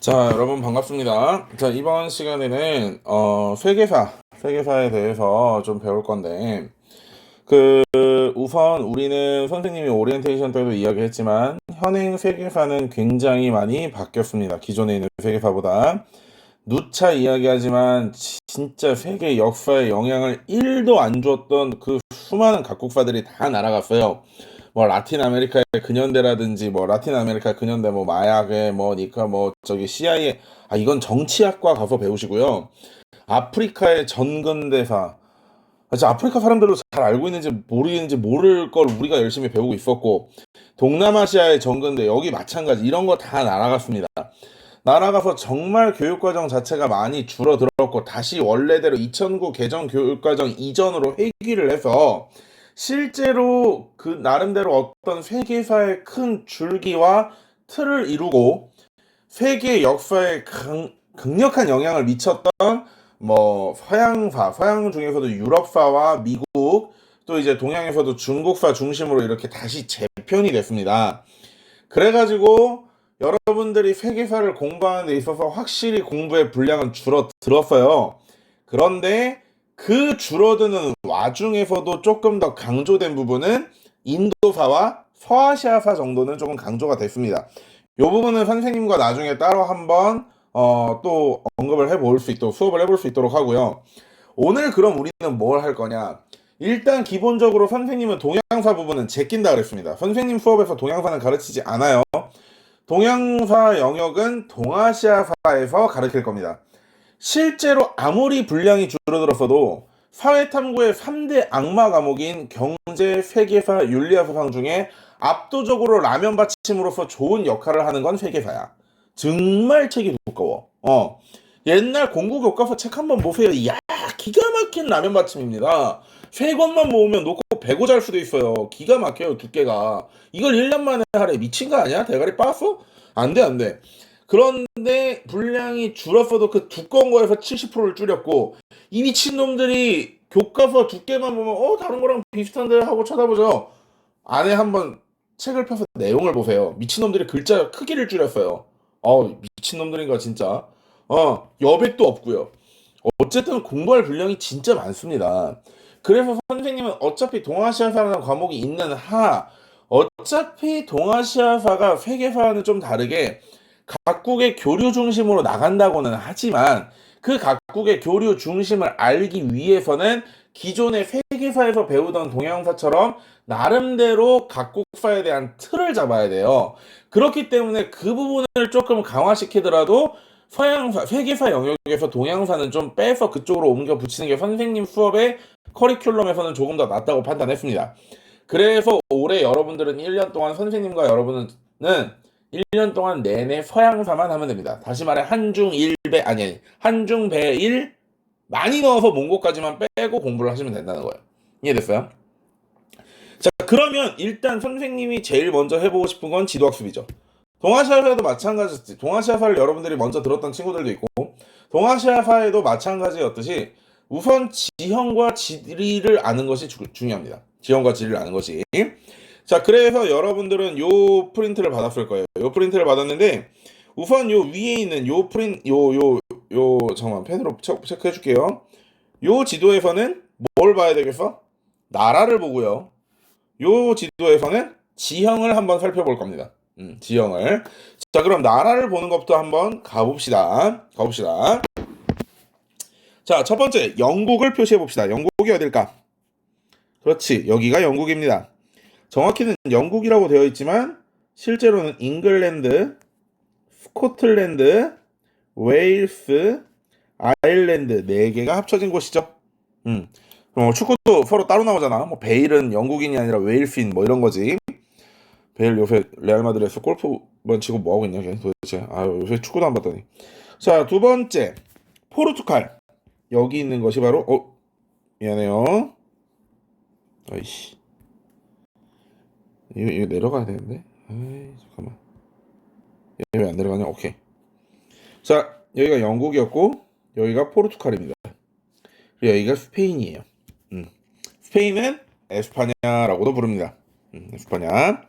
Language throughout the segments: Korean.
자, 여러분 반갑습니다. 자, 이번 시간에는 세계사에 대해서 좀 배울 건데, 우선 우리는 선생님이 오리엔테이션 때도 이야기했지만 현행 세계사는 굉장히 많이 바뀌었습니다. 기존에 있는 세계사보다. 누차 이야기하지만 진짜 세계 역사에 영향을 1도 안 줬던 그 수많은 각국사들이 다 날아갔어요. 뭐 라틴 아메리카의 근현대라든지 뭐 라틴 아메리카 근현대 뭐 마약의 뭐 니카 뭐 저기 CIA, 이건 정치학과 가서 배우시고요. 아프리카의 전근대사, 진짜 아프리카 사람들도 잘 알고 있는지 모르겠는지 모를 걸 우리가 열심히 배우고 있었고, 동남아시아의 전근대, 여기 마찬가지 이런 거 다 날아갔습니다. 날아가서 정말 교육과정 자체가 많이 줄어들었고, 다시 원래대로 2009 개정 교육과정 이전으로 회귀를 해서 실제로 그 나름대로 어떤 세계사의 큰 줄기와 틀을 이루고 세계 역사에 강력한 영향을 미쳤던 뭐 서양 중에서도 유럽사와 미국, 또 이제 동양에서도 중국사 중심으로 이렇게 다시 재편이 됐습니다. 그래가지고 여러분들이 세계사를 공부하는 데 있어서 확실히 공부의 분량은 줄어들었어요. 그런데 그 줄어드는 와중에서도 조금 더 강조된 부분은 인도사와 서아시아사 정도는 조금 강조가 됐습니다. 이 부분은 선생님과 나중에 따로 한번 또 언급을 해볼 수 있도록, 수업을 해볼 수 있도록 하고요. 오늘 그럼 우리는 뭘 할 거냐? 일단 기본적으로 선생님은 동양사 부분은 제낀다 그랬습니다. 선생님 수업에서 동양사는 가르치지 않아요. 동양사 영역은 동아시아사에서 가르칠 겁니다. 실제로 아무리 분량이 줄어들었어도 사회탐구의 3대 악마 과목인 경제, 세계사, 윤리학서상 중에 압도적으로 라면 받침으로서 좋은 역할을 하는 건 세계사야. 정말 책이 두꺼워. 옛날 공부 교과서 책 한번 보세요. 이야, 기가 막힌 라면 받침입니다. 세 권만 모으면 놓고 배고 잘 수도 있어요. 기가 막혀요, 두께가. 이걸 1년 만에 하래. 미친 거 아니야? 대가리 빠았어? 안 돼, 안 돼. 그런데 분량이 줄었어도 그 두꺼운 거에서 70%를 줄였고, 이 미친놈들이 교과서 두께만 보면 다른 거랑 비슷한데 하고 쳐다보죠. 안에 한번 책을 펴서 내용을 보세요. 미친놈들이 글자 크기를 줄였어요. 미친놈들인가 진짜. 여백도 없고요. 어쨌든 공부할 분량이 진짜 많습니다. 그래서 선생님은 어차피 동아시아사라는 과목이 있는 어차피 동아시아사가 세계사와는 좀 다르게 각국의 교류 중심으로 나간다고는 하지만, 그 각국의 교류 중심을 알기 위해서는 기존의 세계사에서 배우던 동양사처럼 나름대로 각국사에 대한 틀을 잡아야 돼요. 그렇기 때문에 그 부분을 조금 강화시키더라도 서양사, 세계사 영역에서 동양사는 좀 빼서 그쪽으로 옮겨 붙이는 게 선생님 수업의 커리큘럼에서는 조금 더 낫다고 판단했습니다. 그래서 올해 여러분들은 1년 동안 선생님과 여러분은 1년 동안 내내 서양사만 하면 됩니다. 다시 말해 한중배일 많이 넣어서 몽고까지만 빼고 공부를 하시면 된다는 거예요. 이해됐어요? 자, 그러면 일단 선생님이 제일 먼저 해보고 싶은 건 지도학습이죠. 동아시아사에도 마찬가지지. 동아시아사를 여러분들이 먼저 들었던 친구들도 있고, 동아시아사에도 마찬가지였듯이 우선 지형과 지리를 아는 것이 중요합니다. 지형과 지리를 아는 것이. 자, 그래서 여러분들은 요 프린트를 받았을 거예요. 요 프린트를 받았는데, 우선 요 위에 있는 잠깐만, 펜으로 체크해 줄게요. 요 지도에서는 뭘 봐야 되겠어? 나라를 보고요. 요 지도에서는 지형을 한번 살펴볼 겁니다. 지형을. 자, 그럼 나라를 보는 것부터 한번 가봅시다. 자, 첫 번째, 영국을 표시해 봅시다. 영국이 어딜까? 그렇지, 여기가 영국입니다. 정확히는 영국이라고 되어 있지만 실제로는 잉글랜드, 스코틀랜드, 웨일스, 아일랜드 4개가 합쳐진 곳이죠. 축구도 서로 따로 나오잖아. 뭐 베일은 영국인이 아니라 웨일스인 뭐 이런 거지. 베일 요새 레알 마드리드에서 골프만 치고 뭐 하고 있냐 걔 도대체. 요새 축구도 안 봤더니. 자, 두 번째, 포르투갈. 여기 있는 것이 바로 미안해요. 아이씨. 이거 내려가야 되는데. 잠깐만. 얘 왜 안 내려가냐? 오케이. 자, 여기가 영국이었고 여기가 포르투갈입니다. 그리고 여기가 스페인이에요. 스페인은 에스파냐라고도 부릅니다. 에스파냐.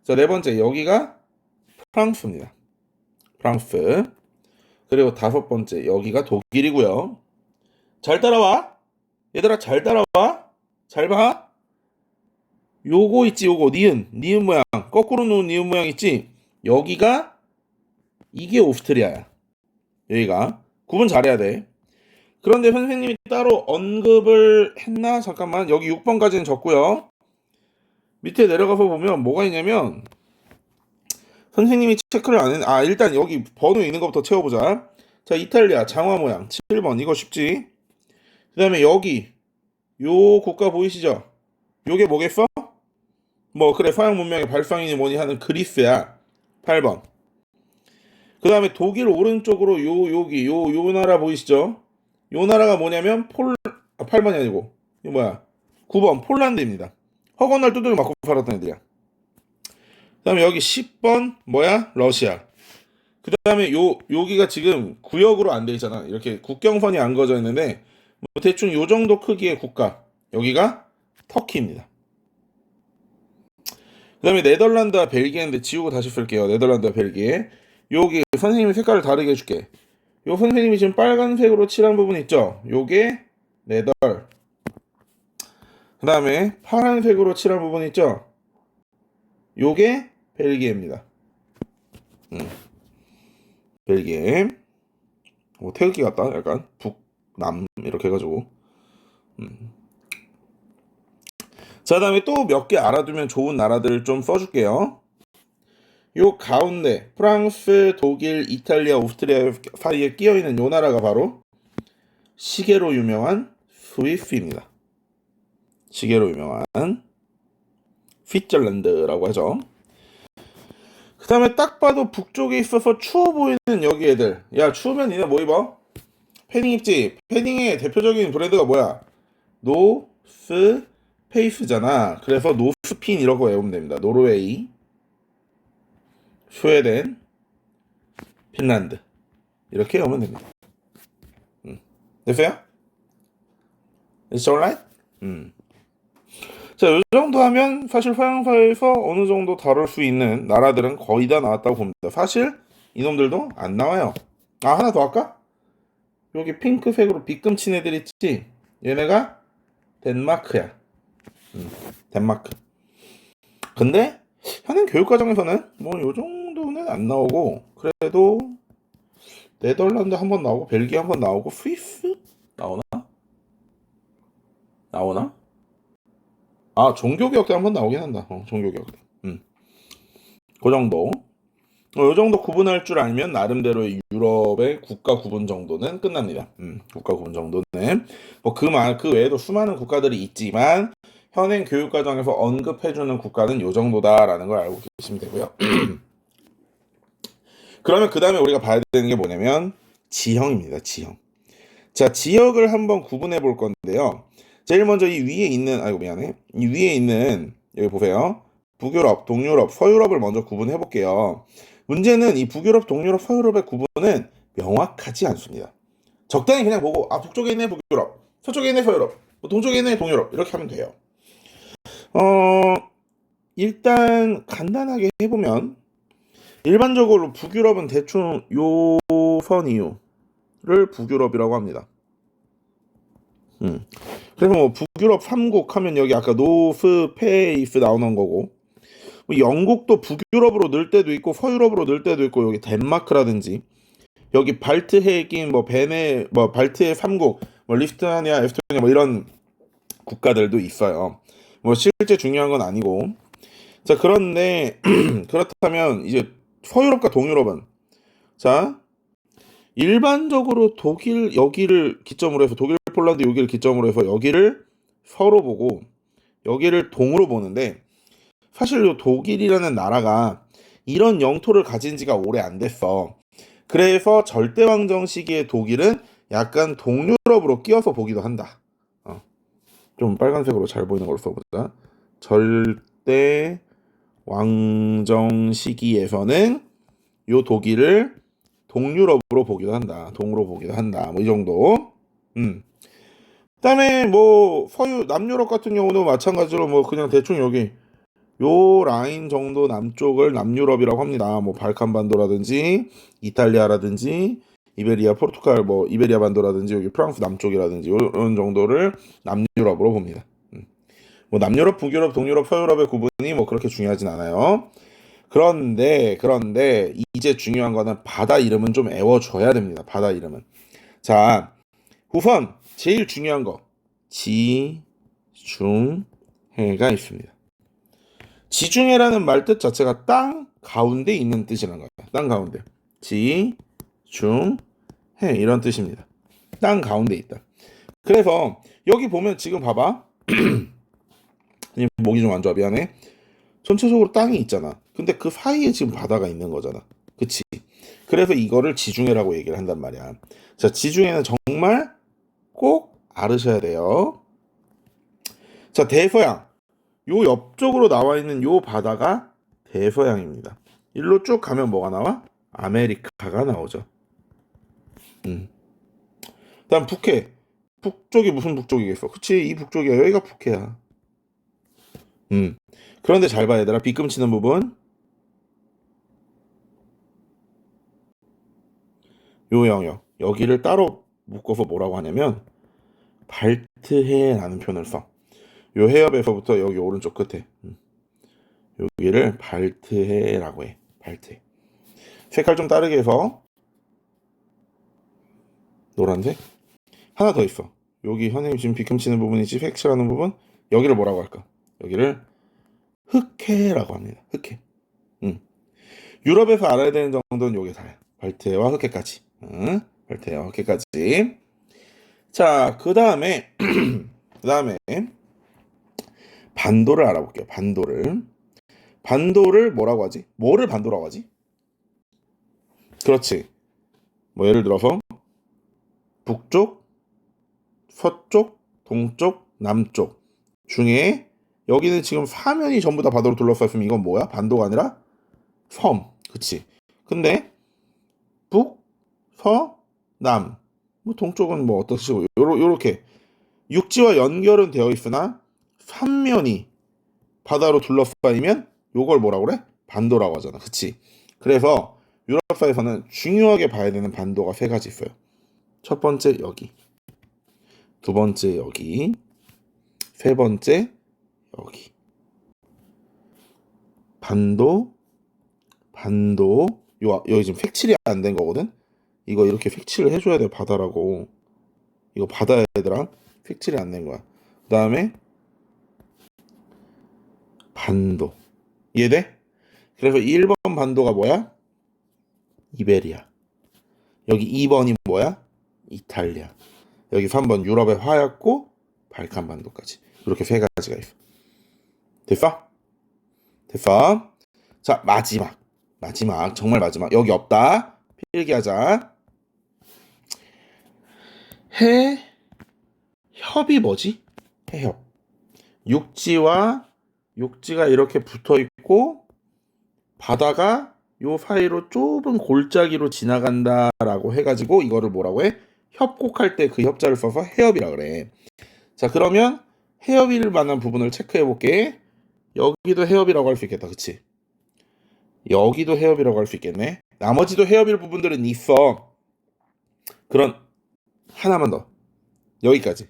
자, 네 번째, 여기가 프랑스입니다. 프랑스. 그리고 다섯 번째 여기가 독일이고요. 잘 따라와. 얘들아 잘 따라와. 잘 봐. 요거 있지 요거 니은 모양 거꾸로 놓은 니은 모양 있지. 여기가 이게 오스트리아야. 여기가 구분 잘해야 돼. 그런데 선생님이 따로 언급을 했나? 잠깐만 여기 6번까지는 적고요. 밑에 내려가서 보면 뭐가 있냐면 선생님이 체크를 안 했. 일단 여기 번호 있는 것부터 채워보자. 자 이탈리아 장화 모양 7번 이거 쉽지. 그 다음에 여기 요 국가 보이시죠? 요게 뭐겠어? 뭐 그래 서양 문명의 발상이니 뭐니 하는 그리스야. 8번. 그 다음에 독일 오른쪽으로 여기 요 나라 보이시죠? 요 나라가 뭐냐면 8번이 아니고 이거 뭐야 9번 폴란드입니다. 허건 날 두들겨 맞고 살았던 애들이야. 그 다음에 여기 10번 뭐야 러시아. 그 다음에 여기가 지금 구역으로 안 돼 있잖아. 이렇게 국경선이 안 그어져 있는데 뭐 대충 요 정도 크기의 국가. 여기가 터키입니다. 그 다음에 네덜란드와 벨기에인데 지우고 다시 쓸게요. 네덜란드와 벨기에. 여기 선생님이 색깔을 다르게 해줄게. 요 선생님이 지금 빨간색으로 칠한 부분 있죠? 요게 네덜. 그 다음에 파란색으로 칠한 부분 있죠? 요게 벨기에입니다. 벨기에. 태극기 같다. 약간 북남 이렇게 해가지고. 자, 다음에 또 몇 개 알아두면 좋은 나라들을 좀 써줄게요. 요 가운데 프랑스, 독일, 이탈리아, 오스트리아 사이에 끼어있는 요 나라가 바로 시계로 유명한 스위스입니다. 시계로 유명한 스위tzerland라고 하죠. 그 다음에 딱 봐도 북쪽에 있어서 추워 보이는 여기 애들. 야 추우면 니네 뭐 입어? 패딩 입지? 패딩의 대표적인 브랜드가 뭐야? 노스 페이스잖아. 그래서 노스핀 이라고 외우면 됩니다. 노르웨이, 스웨덴, 핀란드 이렇게 외우면 됩니다. 됐어요? It's alright? 자, 이 정도 하면 사실 서양사에서 어느 정도 다룰 수 있는 나라들은 거의 다 나왔다고 봅니다. 사실 이놈들도 안 나와요. 하나 더 할까? 여기 핑크색으로 빗금친 애들 있지? 얘네가 덴마크야. 덴마크. 근데 현행 교육과정에서는 뭐 요 정도는 안 나오고 그래도 네덜란드 한번 나오고 벨기에 한번 나오고 스위스 나오나? 나오나? 종교개혁 때 한번 나오긴 한다. 종교개혁 때. 그 정도. 요 정도 구분할 줄 알면 나름대로의 유럽의 국가 구분 정도는 끝납니다. 국가 구분 정도는 뭐 그 외에도 수많은 국가들이 있지만 현행 교육 과정에서 언급해주는 국가는 요 정도다라는 걸 알고 계시면 되고요. 그러면 그 다음에 우리가 봐야 되는 게 뭐냐면 지형입니다. 지형. 자, 지역을 한번 구분해 볼 건데요. 제일 먼저 이 위에 있는 이 위에 있는 여기 보세요. 북유럽, 동유럽, 서유럽을 먼저 구분해 볼게요. 문제는 이 북유럽, 동유럽, 서유럽의 구분은 명확하지 않습니다. 적당히 그냥 보고 북쪽에 있네 북유럽, 서쪽에 있네 서유럽, 동쪽에 있네 동유럽 이렇게 하면 돼요. 일단 간단하게 해보면 일반적으로 북유럽은 대충 요 선 이유를 북유럽이라고 합니다. 그래서 뭐 북유럽 3국 하면 여기 아까 노스 페이스 나오는 거고 뭐 영국도 북유럽으로 늘 때도 있고 서유럽으로 늘 때도 있고 여기 덴마크라든지 여기 발트해에 낀 뭐 베네 뭐 발트해 3국 뭐 리스토니아, 에스토니아 뭐 이런 국가들도 있어요. 뭐 실제 중요한 건 아니고. 자, 그런데 그렇다면 이제 서유럽과 동유럽은 자 일반적으로 독일 여기를 기점으로 해서 독일, 폴란드 여기를 기점으로 해서 여기를 서로 보고 여기를 동으로 보는데 사실 이 독일이라는 나라가 이런 영토를 가진 지가 오래 안 됐어. 그래서 절대왕정 시기의 독일은 약간 동유럽으로 끼어서 보기도 한다. 좀 빨간색으로 잘 보이는 걸로 써보자. 절대왕정 시기에서는 이 독일을 동유럽으로 보기도 한다. 동으로 보기도 한다. 뭐 이 정도. 그다음에 뭐 남유럽 같은 경우도 마찬가지로 뭐 그냥 대충 여기 요 라인 정도 남쪽을 남유럽이라고 합니다. 뭐 발칸반도라든지 이탈리아라든지 이베리아, 포르투갈, 뭐 이베리아 반도라든지 여기 프랑스 남쪽이라든지 이런 정도를 남유럽으로 봅니다. 뭐 남유럽, 북유럽, 동유럽, 서유럽의 구분이 뭐 그렇게 중요하진 않아요. 그런데 이제 중요한 거는 바다 이름은 좀 애워줘야 됩니다. 바다 이름은. 자, 우선 제일 중요한 거 지중해가 있습니다. 지중해라는 말 뜻 자체가 땅 가운데 있는 뜻이라는 거예요. 땅 가운데. 지중해 이런 뜻입니다. 땅 가운데 있다. 그래서 여기 보면 지금 봐봐. 목이 좀 안 좋아. 미안해. 전체적으로 땅이 있잖아. 근데 그 사이에 지금 바다가 있는 거잖아. 그치? 그래서 이거를 지중해라고 얘기를 한단 말이야. 자, 지중해는 정말 꼭 알으셔야 돼요. 자, 대서양. 요 옆쪽으로 나와 있는 요 바다가 대서양입니다. 일로 쭉 가면 뭐가 나와? 아메리카가 나오죠. 다음 북해. 북쪽이 무슨 북쪽이겠어? 그치? 이 북쪽이야. 여기가 북해야. 그런데 잘 봐야 얘들아. 빗금치는 부분. 요 영역. 여기를 따로 묶어서 뭐라고 하냐면 발트해라는 표현을 써. 요 해협에서부터 여기 오른쪽 끝에 여기를 발트해라고 해. 발트해. 색깔 좀 다르게 해서 노란색. 하나 더 있어. 여기 선생님 지금 빗금치는 부분이지 색칠하는 부분. 여기를 뭐라고 할까? 여기를 흑해라고 합니다. 흑해. 유럽에서 알아야 되는 정도는 요게 다야. 발트해와 흑해까지. 발트해와 흑해까지. 자, 그 다음에 반도를 알아볼게요. 반도를 뭐라고 하지? 뭐를 반도라고 하지? 그렇지. 뭐 예를 들어서 북쪽, 서쪽, 동쪽, 남쪽 중에 여기는 지금 사면이 전부 다 바다로 둘러싸였으면 이건 뭐야? 반도가 아니라 섬. 그치? 근데 북, 서, 남. 뭐 동쪽은 뭐 어떻시고 요렇게 육지와 연결은 되어 있으나 삼면이 바다로 둘러싸이면 요걸 뭐라고 그래? 반도라고 하잖아. 그치? 그래서 유럽사에서는 중요하게 봐야 되는 반도가 세 가지 있어요. 첫 번째 여기, 두 번째 여기, 세 번째 여기. 반도 여기 지금 색칠이 안 된 거거든? 이거 이렇게 색칠을 해줘야 돼. 바다라고. 이거 바다야 얘들아. 색칠이 안 된 거야. 그 다음에 반도. 이해돼? 그래서 1번 반도가 뭐야? 이베리아. 여기 2번이 뭐야? 이탈리아. 여기 3번 유럽의 하얗고 발칸 반도까지. 이렇게 세 가지가 있어. 됐어? 자, 마지막. 정말 마지막. 여기 없다. 필기하자. 해협이 뭐지? 해협. 육지가 이렇게 붙어 있고 바다가 요 사이로 좁은 골짜기로 지나간다라고 해가지고 이거를 뭐라고 해? 협곡할 때 그 협자를 써서 해협이라 그래. 자, 그러면 해협일 만한 부분을 체크해 볼게. 여기도 해협이라고 할 수 있겠다. 그치? 여기도 해협이라고 할 수 있겠네. 나머지도 해협일 부분들은 있어. 그런 하나만 더. 여기까지.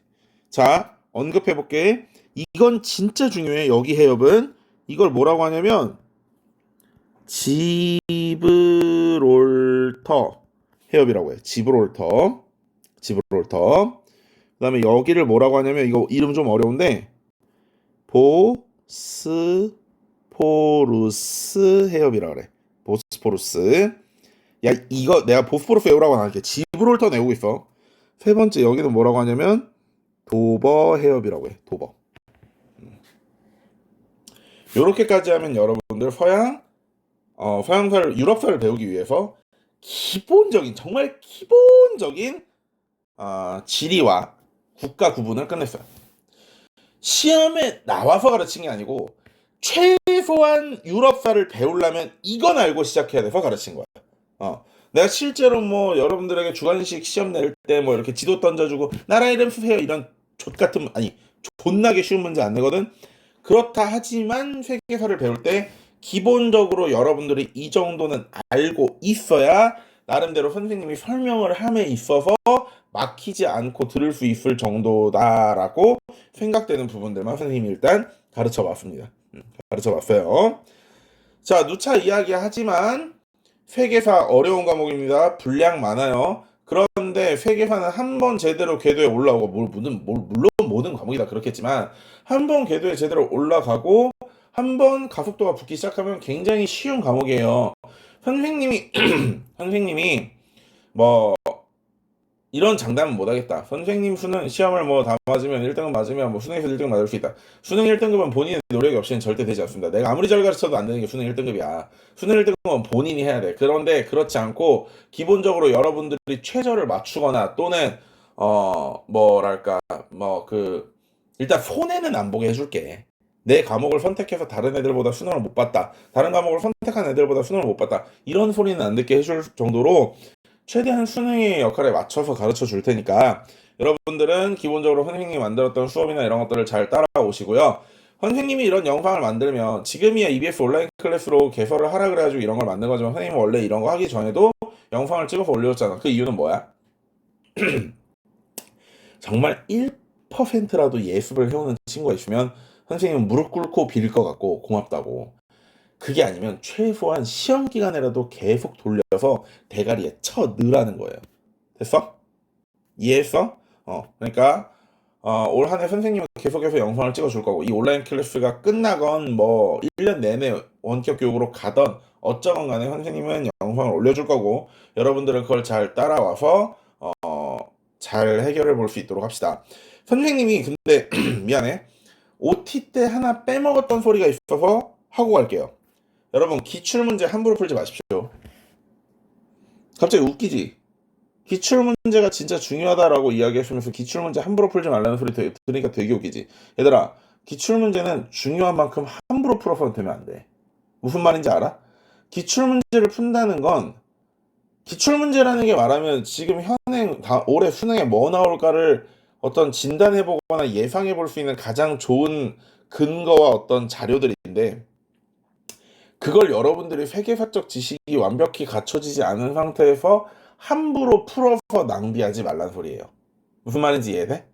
자, 언급해 볼게. 이건 진짜 중요해. 여기 해협은 이걸 뭐라고 하냐면 지브롤터 해협이라고 해. 지브롤터. 그 다음에 여기를 뭐라고 하냐면 이거 이름 좀 어려운데 보스포루스 해협이라고 그래. 보스포루스. 야, 이거 내가 보스포루스 외우라고 안 할게. 지브롤터 외우고 있어. 세 번째 여기는 뭐라고 하냐면 도버 해협이라고 해. 도버. 요렇게까지 하면 여러분들 서양사를 유럽사를 배우기 위해서 정말 기본적인 지리와 국가 구분을 끝냈어요. 시험에 나와서 가르친 게 아니고 최소한 유럽사를 배우려면 이건 알고 시작해야 돼서 가르친 거야. 내가 실제로 뭐 여러분들에게 주관식 시험 낼 때 뭐 이렇게 지도 던져주고 나라 이름 쓰세요 이런 존나게 쉬운 문제 안 내거든. 그렇다 하지만 세계사를 배울 때 기본적으로 여러분들이 이 정도는 알고 있어야 나름대로 선생님이 설명을 함에 있어서 막히지 않고 들을 수 있을 정도다라고 생각되는 부분들만 선생님이 일단 가르쳐 봤습니다. 가르쳐 봤어요. 자, 누차 이야기하지만 회계사 어려운 과목입니다. 분량 많아요. 그런데 회계사는 한 번 제대로 궤도에 올라오고 물론 모든 과목이 다 그렇겠지만 한 번 궤도에 제대로 올라가고 한 번 가속도가 붙기 시작하면 굉장히 쉬운 과목이에요. 선생님이 선생님이 뭐 이런 장담은 못하겠다. 선생님 수능 시험을 뭐 다 맞으면 1등급 맞으면 뭐 수능에서 1등급 맞을 수 있다. 수능 1등급은 본인의 노력이 없이는 절대 되지 않습니다. 내가 아무리 잘 가르쳐도 안 되는 게 수능 1등급이야. 수능 1등급은 본인이 해야 돼. 그런데 그렇지 않고 기본적으로 여러분들이 최저를 맞추거나 또는 뭐랄까 일단 손해는 안 보게 해줄게. 내 과목을 선택해서 다른 애들보다 수능을 못 봤다. 다른 과목을 선택한 애들보다 수능을 못 봤다. 이런 소리는 안 듣게 해줄 정도로 최대한 수능의 역할에 맞춰서 가르쳐 줄 테니까 여러분들은 기본적으로 선생님이 만들었던 수업이나 이런 것들을 잘 따라오시고요. 선생님이 이런 영상을 만들면 지금이야 EBS 온라인 클래스로 개설을 하라 그래가지고 이런 걸 만든 거지만 선생님은 원래 이런 거 하기 전에도 영상을 찍어서 올렸잖아. 그 이유는 뭐야? 정말 1%라도 예습을 해오는 친구가 있으면 선생님은 무릎 꿇고 빌 것 같고 고맙다고. 그게 아니면 최소한 시험 기간에라도 계속 돌려서 대가리에 쳐 넣으라는 거예요. 됐어? 이해했어? 그러니까 올 한 해 선생님은 계속해서 영상을 찍어줄 거고 이 온라인 클래스가 끝나건 뭐 1년 내내 원격 교육으로 가던 어쩌건 간에 선생님은 영상을 올려줄 거고 여러분들은 그걸 잘 따라와서 잘 해결해 볼 수 있도록 합시다. 선생님이 근데 미안해. OT 때 하나 빼먹었던 소리가 있어서 하고 갈게요. 여러분 기출문제 함부로 풀지 마십시오. 갑자기 웃기지? 기출문제가 진짜 중요하다라고 이야기하시면서 기출문제 함부로 풀지 말라는 소리 들으니까 되게 웃기지? 얘들아, 기출문제는 중요한 만큼 함부로 풀어서는 되면 안 돼. 무슨 말인지 알아? 기출문제를 푼다는 건 기출문제라는 게 말하면 지금 올해 수능에 뭐 나올까를 어떤 진단해보거나 예상해볼 수 있는 가장 좋은 근거와 어떤 자료들인데 그걸 여러분들이 회계사적 지식이 완벽히 갖춰지지 않은 상태에서 함부로 풀어서 낭비하지 말란 소리예요. 무슨 말인지 이해돼?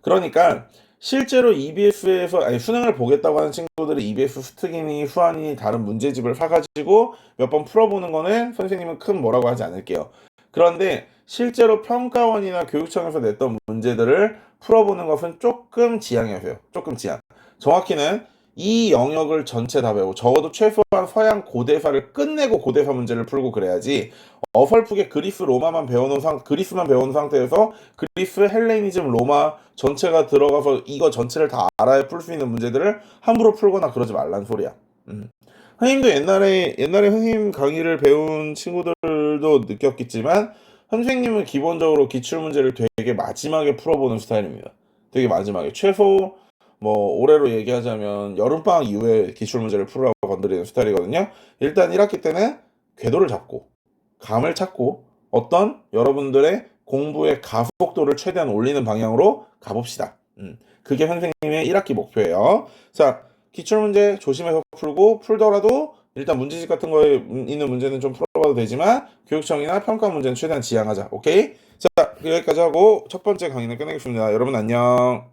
그러니까 실제로 EBS에서 수능을 보겠다고 하는 친구들이 EBS 수특이니 수한이니 다른 문제집을 사가지고 몇 번 풀어보는 거는 선생님은 큰 뭐라고 하지 않을게요. 그런데 실제로 평가원이나 교육청에서 냈던 문제들을 풀어보는 것은 조금 지양해주세요. 조금 지양. 정확히는 이 영역을 전체 다 배우고 적어도 최소한 서양 고대사를 끝내고 고대사 문제를 풀고 그래야지 어설프게 그리스만 배워놓은 상태에서 그리스, 헬레니즘, 로마 전체가 들어가서 이거 전체를 다 알아야 풀 수 있는 문제들을 함부로 풀거나 그러지 말란 소리야. 선생님도 옛날에 선생님 강의를 배운 친구들도 느꼈겠지만 선생님은 기본적으로 기출문제를 되게 마지막에 풀어보는 스타일입니다. 되게 마지막에 최소 올해로 얘기하자면 여름방학 이후에 기출문제를 풀으라고 건드리는 스타일이거든요. 일단 1학기 때는 궤도를 잡고 감을 찾고 어떤 여러분들의 공부의 가속도를 최대한 올리는 방향으로 가봅시다. 그게 선생님의 1학기 목표예요. 자, 기출문제 조심해서 풀고 풀더라도 일단 문제집 같은 거에 있는 문제는 좀 풀어봐도 되지만 교육청이나 평가 문제는 최대한 지양하자. 오케이? 자, 여기까지 하고 첫 번째 강의는 끝내겠습니다. 여러분 안녕.